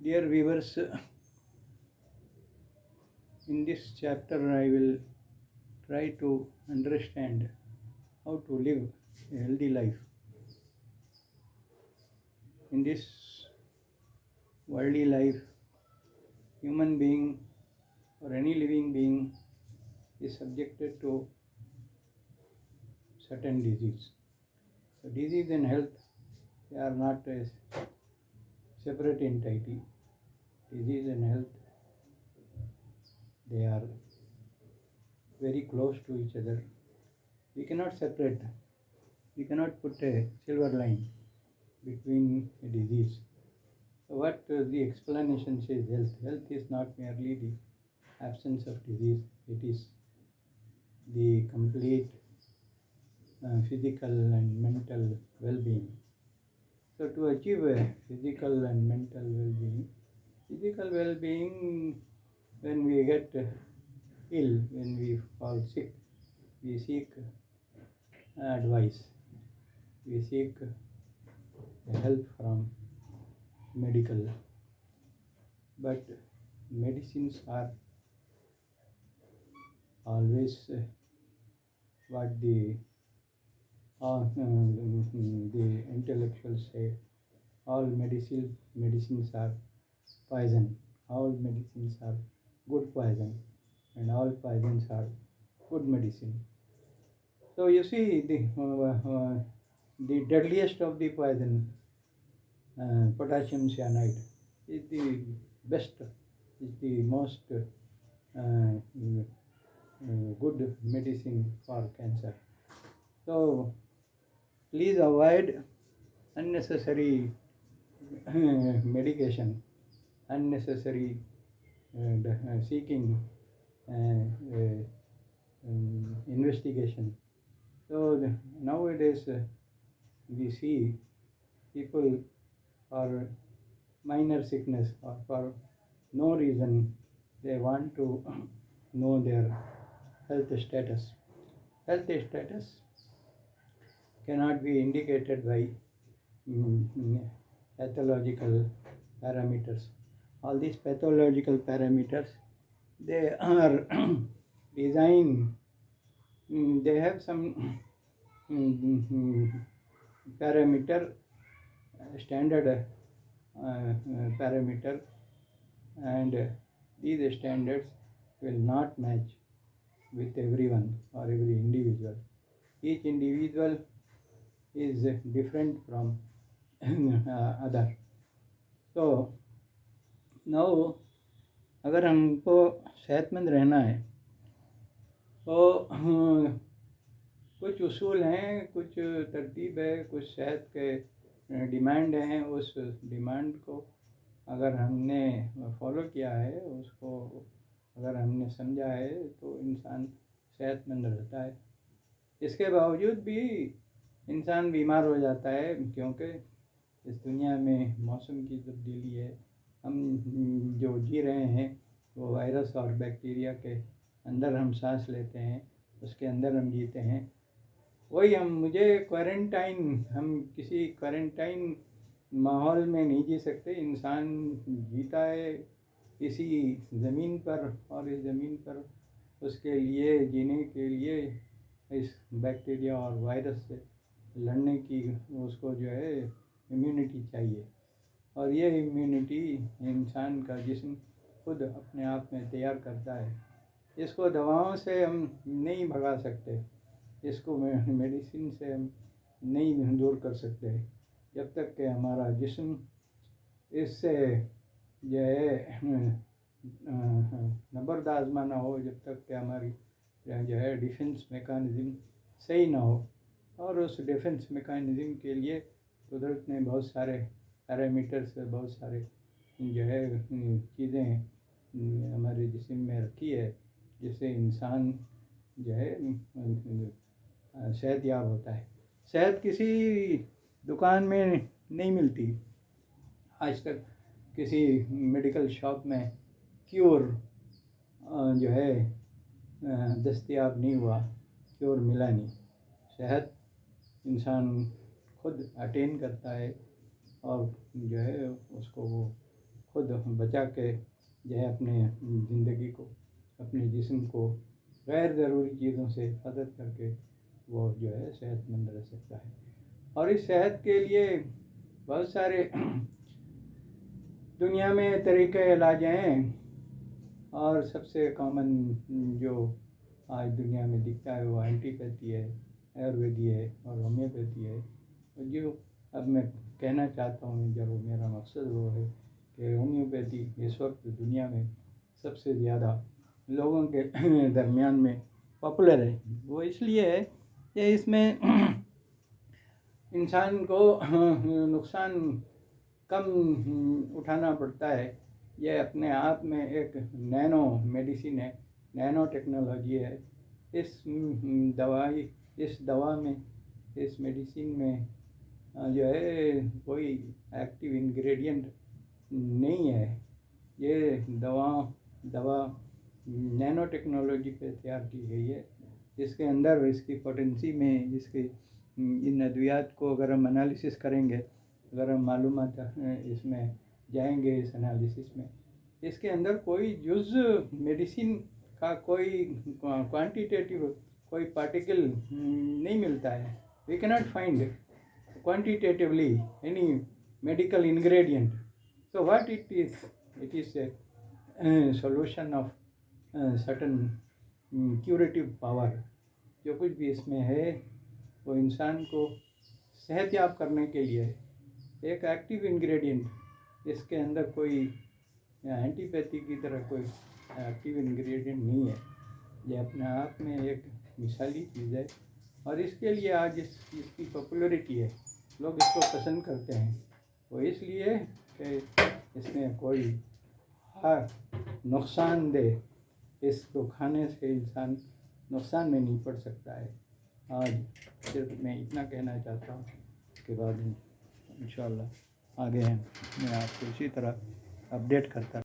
Dear viewers, in this chapter I will try to understand how to live a healthy life. In this worldly life, human being or any living being is subjected to certain disease. So disease and health, they are not a separate entity. Disease and health, they are very close to each other. We cannot separate. We cannot put a silver line between a disease. So what the explanation says, health. Health is not merely the absence of disease. It is the complete physical and mental well-being. So to achieve a physical and mental well-being, when we get ill, when we fall sick, we seek advice, we seek help from medical. But medicines are always what the intellectuals say, all medicines are poison, all medicines are good poison, and all poisons are good medicine. So you see, the deadliest of the poison, potassium cyanide, is the best, is the most good medicine for cancer. So please avoid unnecessary medication, unnecessary seeking investigation. So nowadays we see people for minor sickness or for no reason they want to know their health status. Health status cannot be indicated by pathological parameters. All these pathological parameters, they are designed, they have some parameter, standard parameter, and these standards will not match with everyone or every individual. Each individual is different from other. तो now अगर हमको सेहतमंद रहना है तो कुछ उसूल हैं, कुछ तरतीब है, कुछ सेहत के डिमांड हैं. उस डिमांड को अगर हमने फॉलो किया है, उसको अगर हमने समझा है, तो इंसान सेहतमंद रहता है. इसके बावजूद भी इंसान बीमार हो जाता है, क्योंकि इस दुनिया में मौसम की तब्दीली है. हम जो जी रहे हैं वो वायरस और बैक्टीरिया के अंदर हम सांस लेते हैं, उसके अंदर हम जीते हैं. वही मुझे क्वारंटाइन, हम किसी क्वारंटाइन माहौल में नहीं जी सकते. इंसान जीता है इसी ज़मीन पर, और इस ज़मीन पर उसके लिए, जीने के लिए, इस बैक्टीरिया और वायरस से लड़ने की उसको जो है इम्यूनिटी चाहिए. और ये इम्यूनिटी इंसान का जिस्म खुद अपने आप में तैयार करता है. इसको दवाओं से हम नहीं भगा सकते, इसको मेडिसिन से हम नहीं दूर कर सकते, जब तक कि हमारा जिस्म इससे जो है नबर्द आज़मा ना हो, जब तक कि हमारी जो है डिफेंस मैकेनिज़्म सही ना हो. और उस डिफेंस मैकेनिज़्म के लिए कुदरत ने बहुत सारे पैरामीटर्स, बहुत सारे जो है चीज़ें हमारे जिस्म में रखी है, जिससे इंसान जो है सेहतयाब होता है. सेहत किसी दुकान में नहीं मिलती. आज तक किसी मेडिकल शॉप में क्योर जो है दस्तयाब नहीं हुआ, क्योर मिला नहीं. सेहत इंसान खुद अटेन करता है और जो है उसको वो خود بچا کے جو ہے اپنے زندگی کو، اپنے جسم کو غیر ضروری چیزوں سے حفاظت کر کے وہ جو ہے صحت مند رہ سکتا ہے۔ اور اس صحت کے لیے بہت سارے دنیا میں طریقے علاج ہیں، اور سب سے کامن جو آج دنیا میں دکھتا ہے وہ اینٹیپیتھی ہے، آیورویدی ہے اور ہومیوپیتھی ہے۔ جو اب میں کہنا چاہتا ہوں، جو میرا مقصد وہ ہے کہ ہومیوپیتھی اس وقت دنیا میں سب سے زیادہ لوگوں کے درمیان میں پاپولر ہے۔ وہ اس لیے ہے کہ اس میں انسان کو نقصان کم اٹھانا پڑتا ہے۔ یہ اپنے آپ میں ایک نینو میڈیسن ہے، نینو ٹیکنالوجی ہے۔ اس دوا میں، اس میڈیسن میں جو ہے کوئی ایکٹیو انگریڈینٹ نہیں ہے۔ یہ دوا نینو ٹیکنالوجی پہ تیار کی گئی ہے۔ اس کے اندر اس کی پوٹینسی میں ان ادویات کو اگر ہم انالیسس کریں گے، اگر ہم معلومات اس میں جائیں گے، اس انالیسس میں اس کے اندر کوئی میڈیسن کا کوئی کوانٹیٹیو کوئی پارٹیکل نہیں ملتا ہے۔ وی کیناٹ find quantitatively any medical ingredient. So what it is a solution of certain curative power. جو کچھ بھی اس میں ہے وہ انسان کو صحت یاب کرنے کے لیے ایک ایکٹیو انگریڈینٹ، اس کے اندر کوئی اینٹی پیتھی کی طرح کوئی ایکٹیو انگریڈینٹ نہیں ہے۔ یہ اپنے آپ میں ایک مثالی چیز ہے، اور اس کے لیے آج اس چیز کی پاپولیرٹی ہے، لوگ اس کو پسند کرتے ہیں۔ وہ اس لیے کہ اس میں کوئی نقصان دہ، اس کو کھانے سے انسان نقصان میں نہیں پڑ سکتا ہے۔ آج صرف میں اتنا کہنا چاہتا ہوں، اس کے بعد انشاءاللہ آگے ہیں میں آپ کو اسی طرح اپڈیٹ کرتا